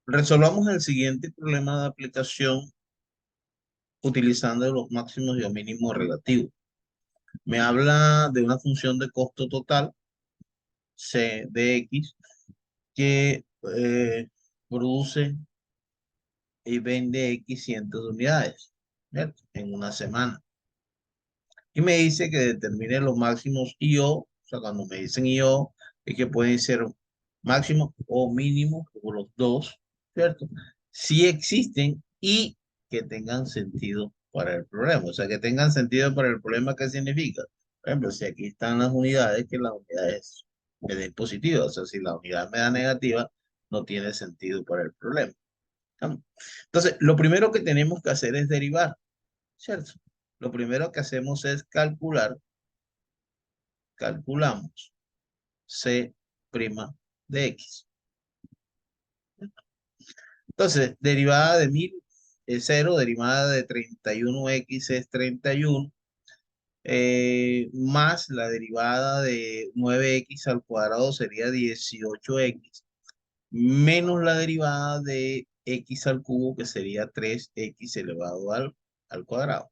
Resolvamos el siguiente problema de aplicación utilizando los máximos y los mínimos relativos. Me habla de una función de costo total, C de X, que produce y vende X cientos de unidades, ¿cierto? En una semana. Y me dice que determine los máximos o sea, cuando me dicen IO, es que pueden ser máximos o mínimos, o los dos, ¿cierto? Si existen y que tengan sentido para el problema. O sea, que tengan sentido para el problema, ¿qué significa? Por ejemplo, si aquí están las unidades, que las unidades me den positivas. O sea, si la unidad me da negativa, no tiene sentido para el problema. ¿No? Entonces, lo primero que tenemos que hacer es derivar, ¿cierto? Lo primero que hacemos es calculamos C' de X. Entonces, derivada de 1000 es 0, derivada de 31X es 31, más la derivada de 9X al cuadrado sería 18X, menos la derivada de X al cubo, que sería 3X elevado al cuadrado.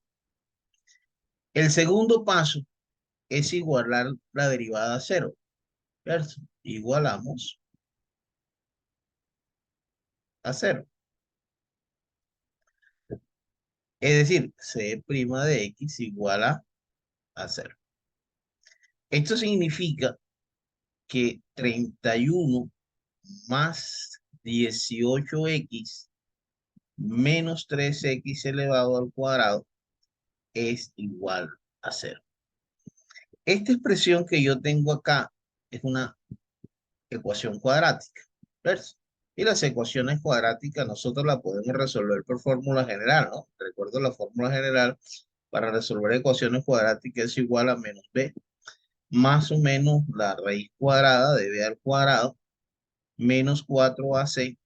El segundo paso es igualar la derivada a 0, ¿cierto? Igualamos a 0. Es decir, C' de X igual a 0. Esto significa que 31 más 18X menos 3X elevado al cuadrado es igual a 0. Esta expresión que yo tengo acá es una ecuación cuadrática, ¿ves? Y las ecuaciones cuadráticas nosotros las podemos resolver por fórmula general, ¿no? Recuerdo la fórmula general para resolver ecuaciones cuadráticas es igual a menos b más o menos la raíz cuadrada de b al cuadrado menos 4ac,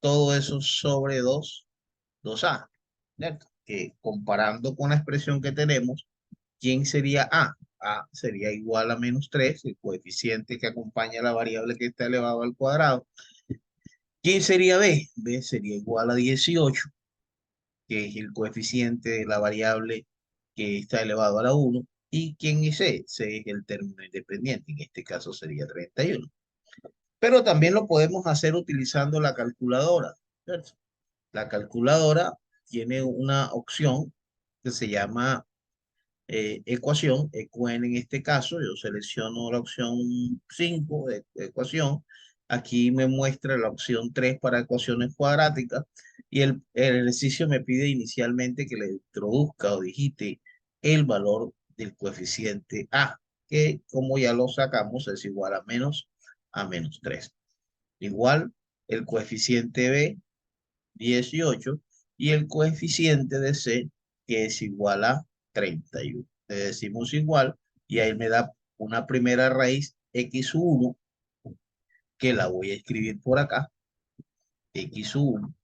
todo eso sobre 2a, ¿cierto? Que comparando con la expresión que tenemos, ¿quién sería A? A sería igual a menos 3, el coeficiente que acompaña a la variable que está elevado al cuadrado. ¿Quién sería B? B sería igual a 18, que es el coeficiente de la variable que está elevado a la 1. ¿Y quién es C? C es el término independiente, en este caso sería 31. Pero también lo podemos hacer utilizando la calculadora, ¿cierto? La calculadora tiene una opción que se llama ecuación, EQN en este caso. Yo selecciono la opción 5 de ecuación. Aquí me muestra la opción 3 para ecuaciones cuadráticas y el ejercicio me pide inicialmente que le introduzca o digite el valor del coeficiente A, que como ya lo sacamos es igual a menos 3. Igual el coeficiente B, 18, y el coeficiente de C, que es igual a 31. Le decimos igual y ahí me da una primera raíz x1, que la voy a escribir por acá, x1,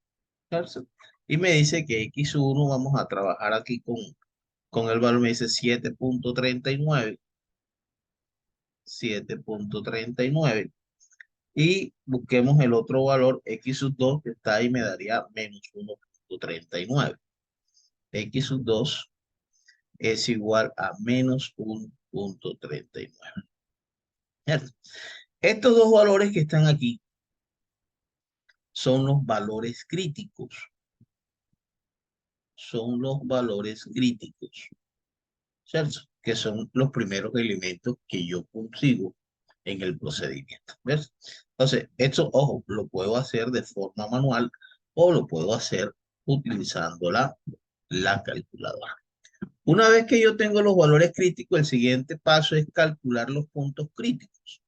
¿cierto? Y me dice que x1 vamos a trabajar aquí con el valor, me dice 7.39, 7.39, y busquemos el otro valor, x2, que está ahí, me daría menos 1.39. X2 es igual a menos 1.39. ¿Cierto? Estos dos valores que están aquí son los valores críticos. Son los valores críticos, ¿cierto? Que son los primeros elementos que yo consigo en el procedimiento. ¿Ves? Entonces, esto, ojo, lo puedo hacer de forma manual o lo puedo hacer utilizando la calculadora. Una vez que yo tengo los valores críticos, el siguiente paso es calcular los puntos críticos.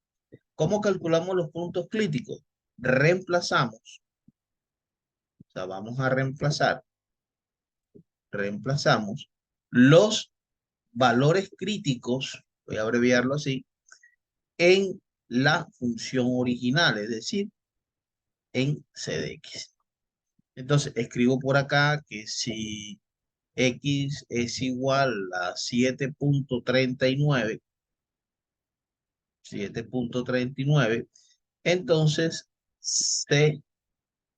¿Cómo calculamos los puntos críticos? Reemplazamos, o sea, vamos a reemplazamos los valores críticos, voy a abreviarlo así, en la función original, es decir, en C de X. Entonces, escribo por acá que si X es igual a 7.39, entonces C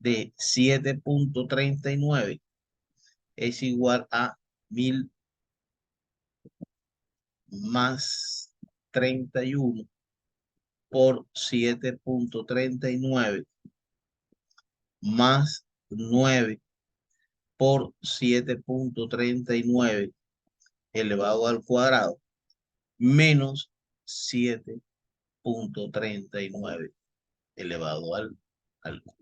de 7.39 es igual a 1000 más 31 por 7.39 más 9 por 7.39 elevado al cuadrado menos 7.39 elevado al cubo.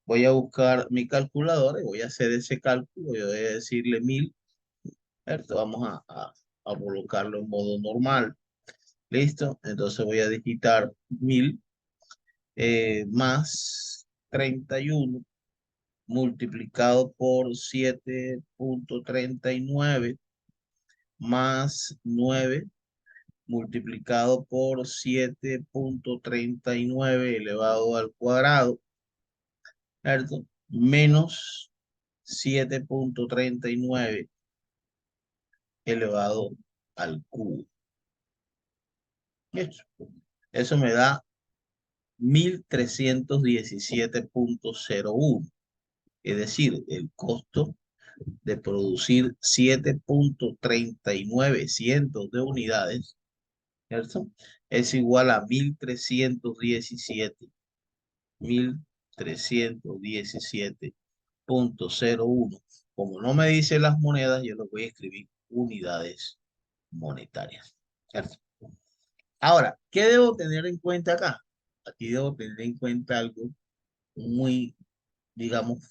Voy a buscar mi calculadora y voy a hacer ese cálculo. Yo voy a decirle 1000. ¿Cierto? Vamos a colocarlo en modo normal. ¿Listo? Entonces voy a digitar 1000 más 31 multiplicado por 7.39 más 9 multiplicado por 7.39 elevado al cuadrado, ¿cierto? Menos 7.39 elevado al cubo. ¿Listo? Eso me da 1317.01. Es decir, el costo de producir 7.39 cientos de unidades, ¿cierto? Es igual a 1317.01. Como no me dice las monedas, yo lo voy a escribir unidades monetarias, ¿cierto? Ahora, ¿qué debo tener en cuenta acá? Aquí debo tener en cuenta algo muy, digamos,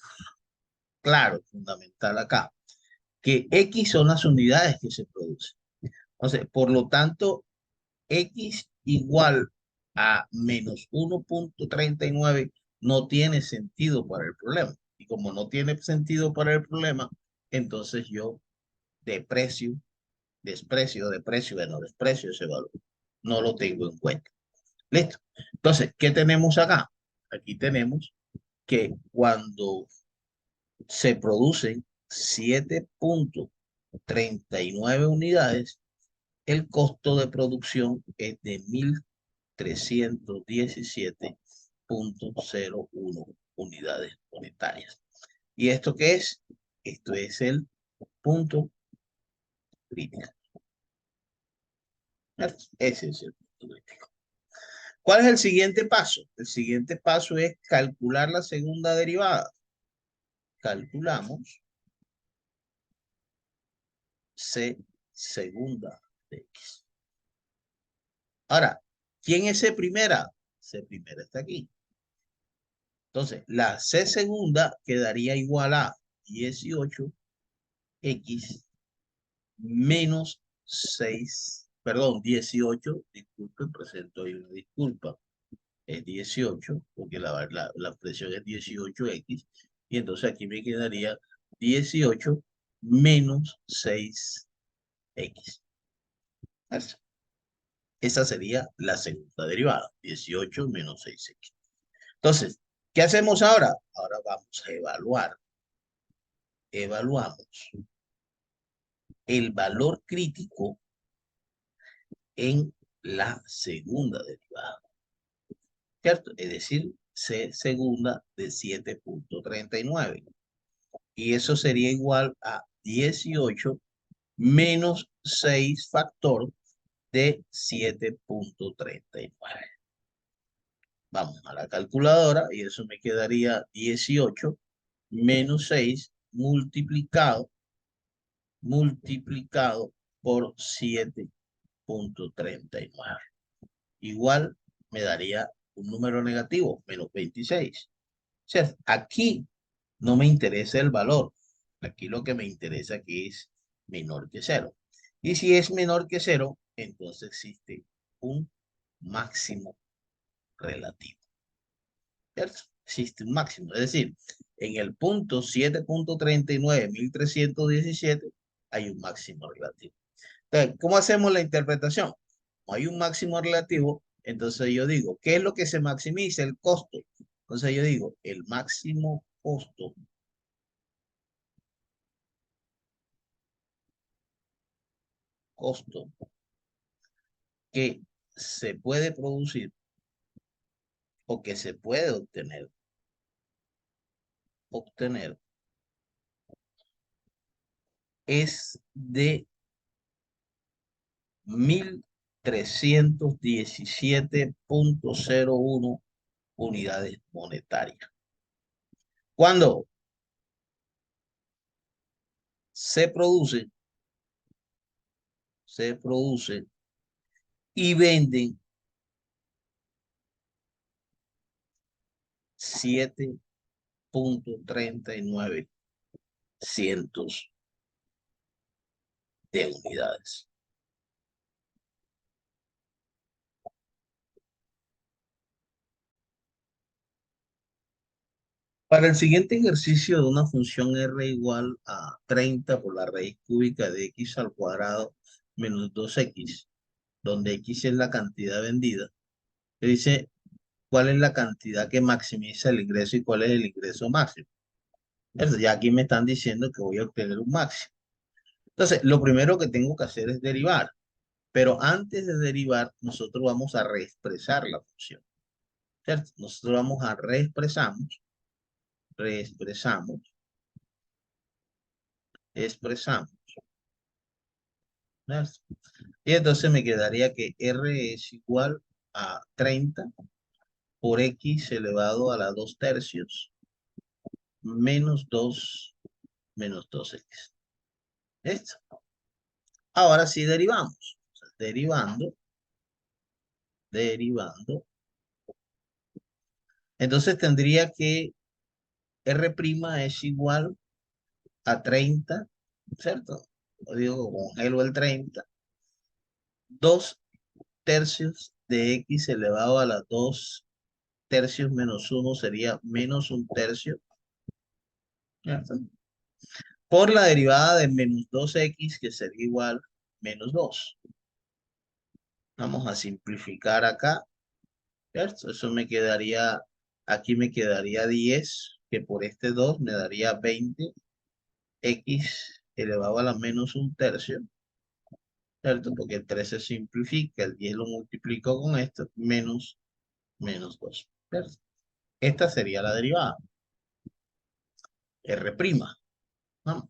claro, fundamental acá, que X son las unidades que se producen. Entonces, por lo tanto, X igual a menos 1.39 no tiene sentido para el problema. Y como no tiene sentido para el problema, entonces yo desprecio ese valor. No lo tengo en cuenta. ¿Listo? Entonces, ¿qué tenemos acá? Aquí tenemos que cuando se producen 7.39 unidades, el costo de producción es de 1317.01 unidades monetarias. ¿Y esto qué es? Esto es el punto crítico. Ese es el punto crítico. ¿Cuál es el siguiente paso? El siguiente paso es calcular la segunda derivada. Calculamos C segunda de X. Ahora, ¿quién es C primera? C primera está aquí. Entonces, la C segunda quedaría igual a 18X menos 6, perdón, 18, disculpen, presento ahí una disculpa, es 18, porque la expresión es 18X, y entonces aquí me quedaría 18 menos 6X. Eso. Esa sería la segunda derivada, 18 menos 6X. Entonces, ¿qué hacemos ahora? Ahora vamos a evaluar. Evaluamos el valor crítico en la segunda derivada, ¿cierto? Es decir, C segunda de 7.39. Y eso sería igual a 18 menos 6 factor de 7.39. Vamos a la calculadora y eso me quedaría 18 menos 6 multiplicado por 7.39. Igual me daría un número negativo, menos 26. O sea, aquí no me interesa el valor. Aquí lo que me interesa que es menor que cero. Y si es menor que cero, entonces existe un máximo relativo. ¿Cierto? Existe un máximo. Es decir, en el punto 7.39, 1317, hay un máximo relativo. Entonces, ¿cómo hacemos la interpretación? Hay un máximo relativo, entonces yo digo, ¿qué es lo que se maximiza? El costo. Entonces yo digo, el máximo costo que se puede producir o que se puede obtener obtener es de 1.317,01 unidades monetarias. Cuando se produce y venden 7,39 cientos de unidades. Para el siguiente ejercicio de una función R igual a 30 por la raíz cúbica de x al cuadrado menos 2x, donde x es la cantidad vendida, se dice cuál es la cantidad que maximiza el ingreso y cuál es el ingreso máximo. Entonces, ya aquí me están diciendo que voy a obtener un máximo. Entonces, lo primero que tengo que hacer es derivar. Pero antes de derivar, nosotros vamos a reexpresar la función, ¿cierto? Nosotros vamos a reexpresamos, expresamos, ¿cierto? Y entonces me quedaría que R es igual a 30 por X elevado a la 2 tercios menos 2 x. ¿Listo? Ahora sí derivamos. O sea, derivando. Entonces tendría que R' es igual a 30, ¿cierto? Lo digo, congelo el 30. 2 tercios de X elevado a la 2 tercios menos 1 sería menos 1 tercio, ¿cierto? Por la derivada de menos 2x, que sería igual a menos 2. Vamos a simplificar acá, ¿cierto? Eso me quedaría, aquí me quedaría 10, que por este 2 me daría 20, x elevado a la menos 1 tercio, ¿cierto? Porque el 3 se simplifica, el 10 lo multiplico con esto, menos 2, ¿cierto? Esta sería la derivada. R', ¿no?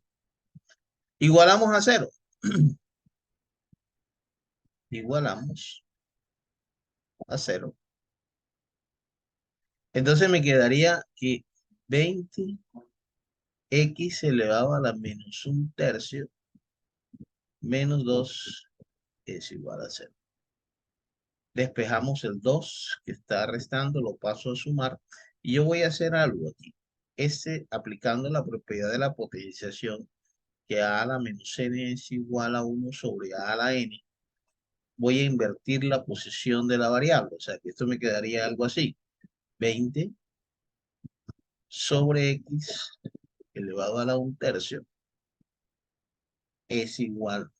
Igualamos a 0. Igualamos a 0. Entonces me quedaría que 20x elevado a la menos 1 tercio menos 2 es igual a 0. Despejamos el 2 que está restando, lo paso a sumar. Y yo voy a hacer algo aquí. Aplicando la propiedad de la potenciación, que a la menos n es igual a 1 sobre a la n, voy a invertir la posición de la variable. O sea, que esto me quedaría algo así. 20 sobre x elevado a la 1 tercio es igual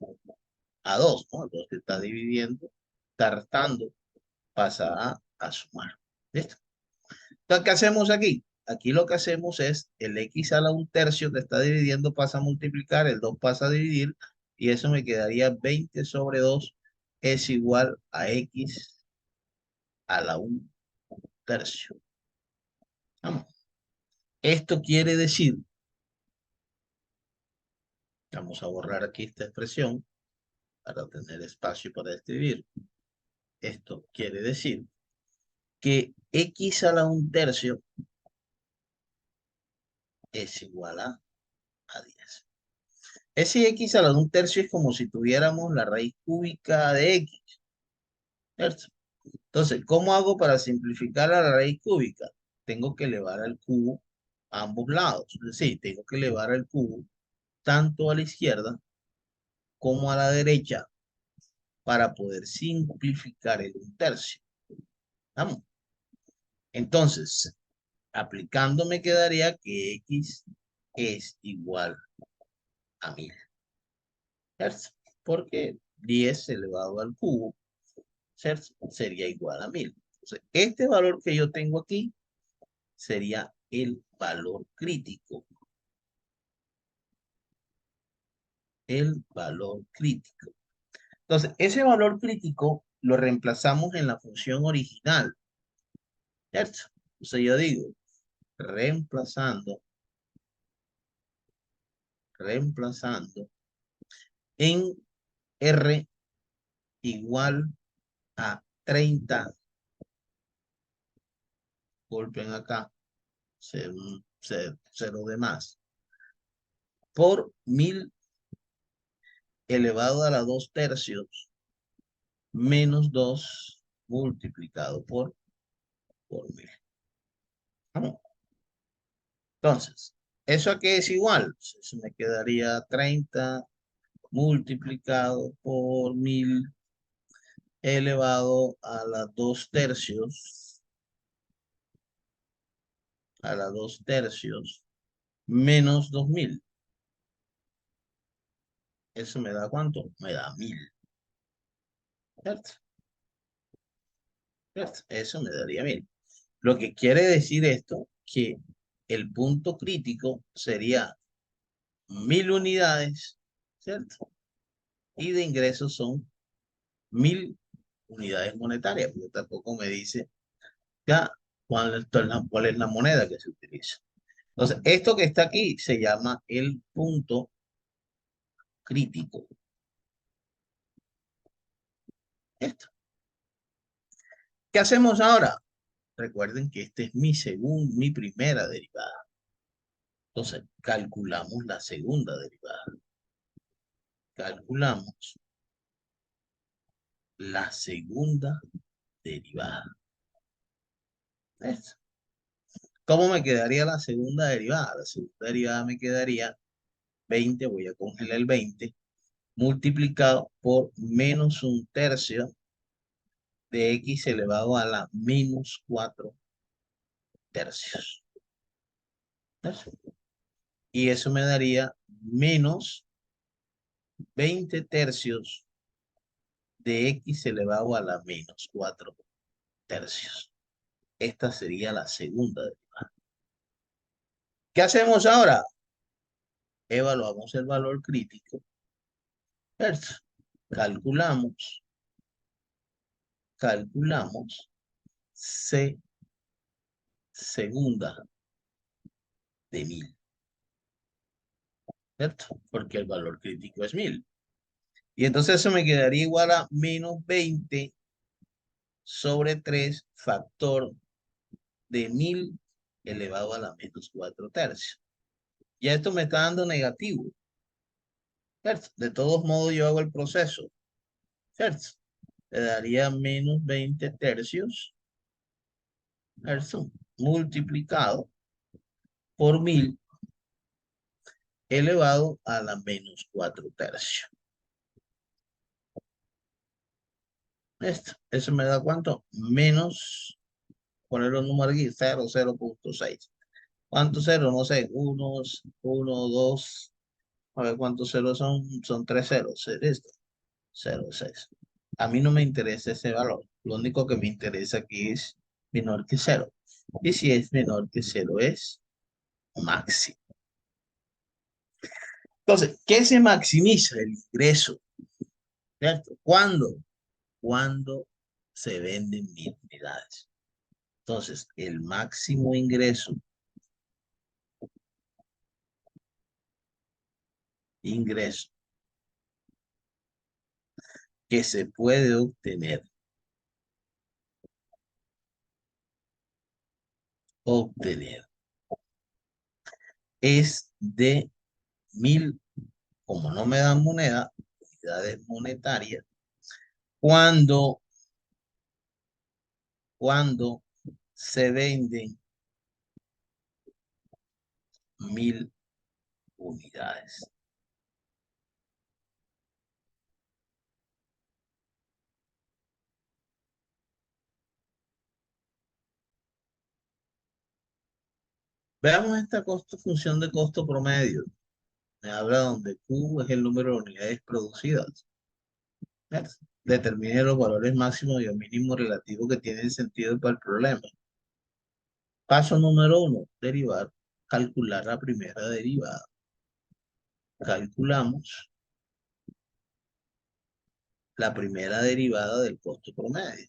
a 2, ¿no? El 2 que está dividiendo, está restando, pasa a sumar. ¿Listo? Entonces, ¿qué hacemos aquí? Aquí lo que hacemos es el x a la 1 tercio que está dividiendo pasa a multiplicar, el 2 pasa a dividir, y eso me quedaría 20 sobre 2 es igual a x a la 1 tercio. Vamos. Esto quiere decir, vamos a borrar aquí esta expresión para tener espacio para escribir. Esto quiere decir que x a la 1 tercio es igual a 10. Ese x a la 1 tercio es como si tuviéramos la raíz cúbica de x, ¿cierto? Entonces, ¿cómo hago para simplificar a la raíz cúbica? Tengo que elevar al cubo a ambos lados. Es decir, tengo que elevar al cubo tanto a la izquierda como a la derecha para poder simplificar el 1 tercio. ¿Vamos? Entonces, aplicando me quedaría que x es igual a 1000, ¿cierto? Porque 10 elevado al cubo, ¿cierto? Sería igual a 1000. Entonces, este valor que yo tengo aquí sería el valor crítico. El valor crítico. Entonces, ese valor crítico lo reemplazamos en la función original, ¿cierto? Entonces yo digo, reemplazando reemplazando en R igual a 30. Golpen acá, cero de más, por 1000 elevado a la 2 tercios menos 2 multiplicado por 1000. ¿Vamos? Entonces, ¿eso a qué es igual? Pues eso me quedaría 30 multiplicado por 1000 elevado a la 2 tercios menos 2000. ¿Eso me da cuánto? Me da 1000. ¿Cierto? ¿Cierto? Eso me daría 1000. Lo que quiere decir esto, que el punto crítico sería 1000 unidades, ¿cierto? Y de ingresos son 1000 unidades monetarias, porque tampoco me dice ya cuál es la moneda que se utiliza. Entonces, esto que está aquí se llama el punto crítico. Esto. ¿Qué hacemos ahora? Recuerden que este es mi primera derivada. Entonces, calculamos la segunda derivada. Calculamos la segunda derivada. ¿Ves? ¿Cómo me quedaría la segunda derivada? La segunda derivada me quedaría 20, voy a congelar el 20, multiplicado por menos un tercio de x elevado a la menos 4 tercios. ¿Ves? Y eso me daría menos 20 tercios de x elevado a la menos 4 tercios. Esta sería la segunda derivada. ¿Qué hacemos ahora? Evaluamos el valor crítico. ¿Cierto? Calculamos C segunda de 1000. ¿Cierto? Porque el valor crítico es 1000. Y entonces eso me quedaría igual a menos 20 sobre 3 factor de 1000 elevado a la menos 4 tercios. Ya esto me está dando negativo. ¿Cierto? De todos modos yo hago el proceso. ¿Cierto? Le daría menos 20 tercios. ¿Cierto? Multiplicado por 1000 elevado a la menos 4 tercios. Esto, eso me da cuánto? Menos, poner los números aquí, 0, 0.6. ¿Cuántos ceros? No sé, 1, 1, 2. A ver cuántos ceros son. Son 3 ceros. ¿Esto? 0, 6. A mí no me interesa ese valor. Lo único que me interesa aquí es menor que 0. Y si es menor que 0 es máximo. Entonces, ¿qué se maximiza? El ingreso. ¿Cierto? ¿Cuándo? Cuando se venden 1000 unidades. Entonces, el máximo ingreso que se puede obtener es de 1000, como no me dan moneda, unidades monetarias, cuando, cuando se venden 1000 unidades. Veamos esta función de costo promedio. Me habla donde Q es el número de unidades producidas. ¿Ves? Determine los valores máximos y mínimos relativos que tienen sentido para el problema. Paso número 1, derivar, calcular la primera derivada. Calculamos la primera derivada del costo promedio.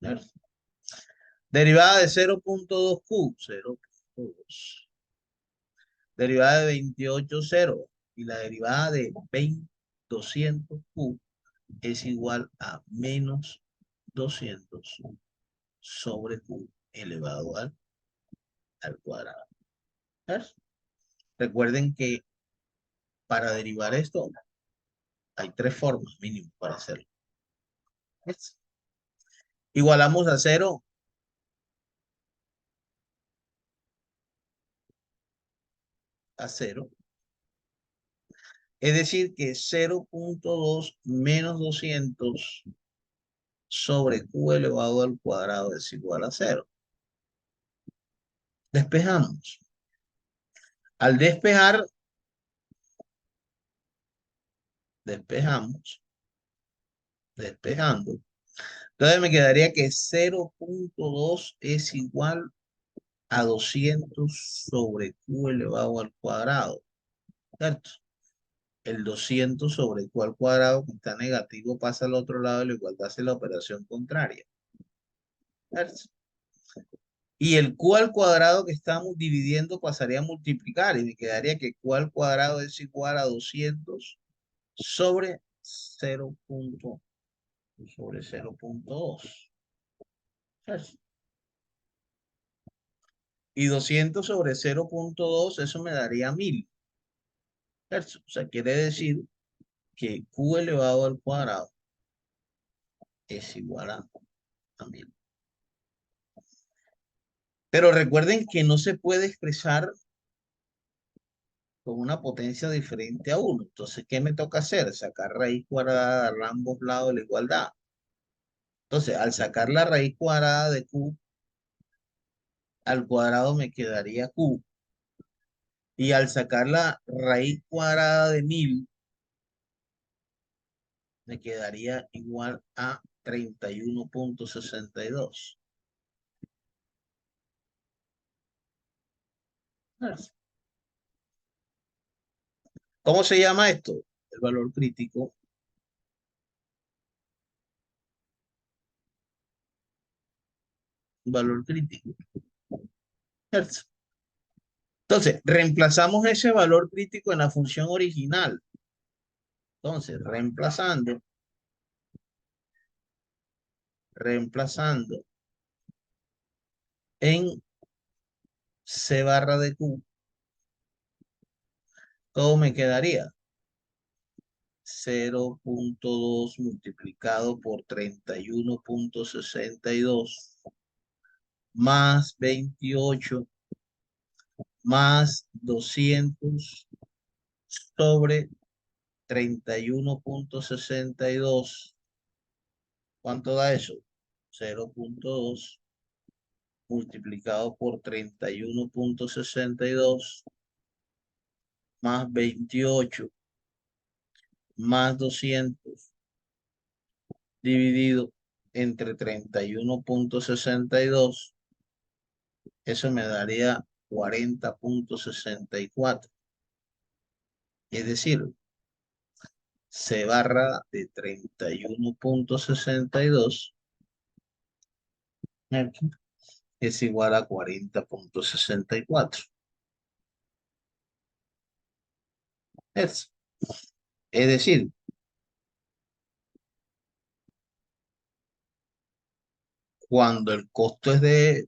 ¿Ves? Derivada de 0.2Q, 0.2 Derivada de 28, 0. Y la derivada de 200q es igual a menos 200 sobre q elevado al cuadrado. ¿Ves? Recuerden que para derivar esto hay tres formas mínimo para hacerlo. ¿Ves? Igualamos a 0, a 0. Es decir, que 0.2 menos 200 sobre q elevado al cuadrado es igual a 0. Despejamos. Al despejar, despejamos, despejando. Entonces me quedaría que 0.2 es igual a 200 sobre q elevado al cuadrado, ¿cierto? El 200 sobre q al cuadrado que está negativo pasa al otro lado y la igualdad hace la operación contraria, ¿cierto? Y el q al cuadrado que estamos dividiendo pasaría a multiplicar y me quedaría que q al cuadrado es igual a 200 sobre 0.2. Y 200 sobre 0.2, eso me daría 1000. ¿Cierto? O sea, quiere decir que q elevado al cuadrado es igual a 1000. Pero recuerden que no se puede expresar con una potencia diferente a 1. Entonces, ¿qué me toca hacer? Sacar raíz cuadrada a ambos lados de la igualdad. Entonces, al sacar la raíz cuadrada de q al cuadrado me quedaría q. Y al sacar la raíz cuadrada de 1000 me quedaría igual a 31.62. ¿Cómo se llama esto? El valor crítico. Valor crítico. ¿Cierto? Entonces, reemplazamos ese valor crítico en la función original. Entonces, reemplazando en C barra de Q, ¿cómo me quedaría? 0.2 multiplicado por 31.62 más 28 más 200 sobre 31.62. ¿Cuánto da eso? 0.2 multiplicado por 31.62 más 28 más 200 dividido entre 31.62. Eso me daría 40.64. Es decir, C barra de 31.62 es igual a 40.64. Es decir, cuando el costo es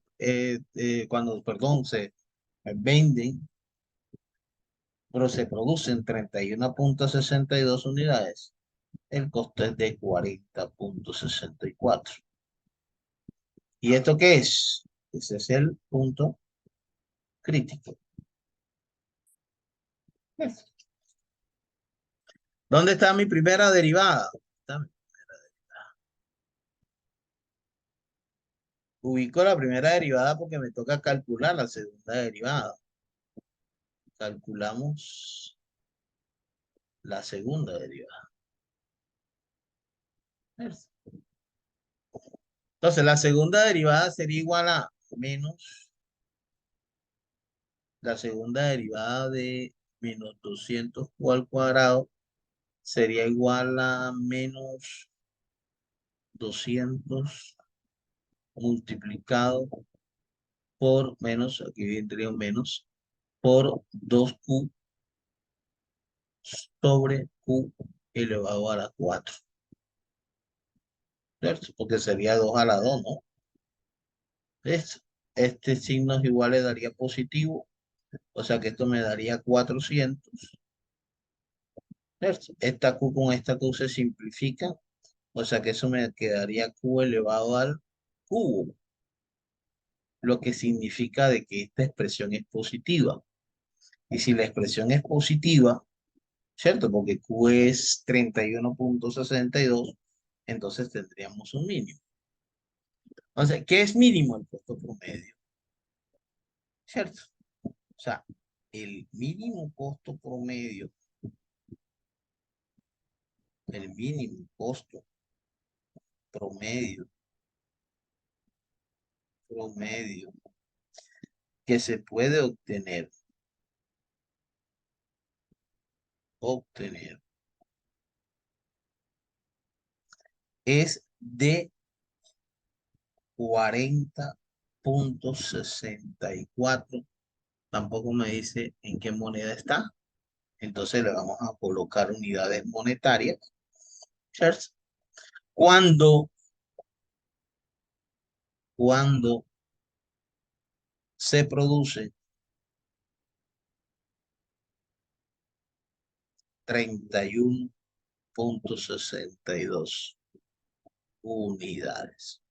cuando, perdón, se venden, pero se producen 31.62 unidades, el costo es de 40.64. ¿Y esto qué es? Ese es el punto crítico. ¿Dónde está mi primera derivada? Ubico la primera derivada porque me toca calcular la segunda derivada. Calculamos la segunda derivada. Entonces, la segunda derivada sería igual a menos la segunda derivada de menos 200q al cuadrado sería igual a menos 200 multiplicado por menos, aquí vendría un menos, por 2Q sobre Q elevado a la 4, ¿cierto? Porque sería 2 a la 2, ¿no? Esto. Este signo igual le daría positivo, o sea que esto me daría 400, ¿cierto? Esta Q con esta Q se simplifica, o sea que eso me quedaría Q elevado al cubo, lo que significa de que esta expresión es positiva. Y si la expresión es positiva, ¿cierto? Porque Q es 31,62, entonces tendríamos un mínimo. Entonces, ¿qué es mínimo? El costo promedio, ¿cierto? O sea, el mínimo costo promedio, el mínimo costo promedio que se puede obtener es de 40,64. Tampoco me dice en qué moneda está. Entonces le vamos a colocar unidades monetarias, ¿cierto? Cuando, cuando se produce 31,62 unidades.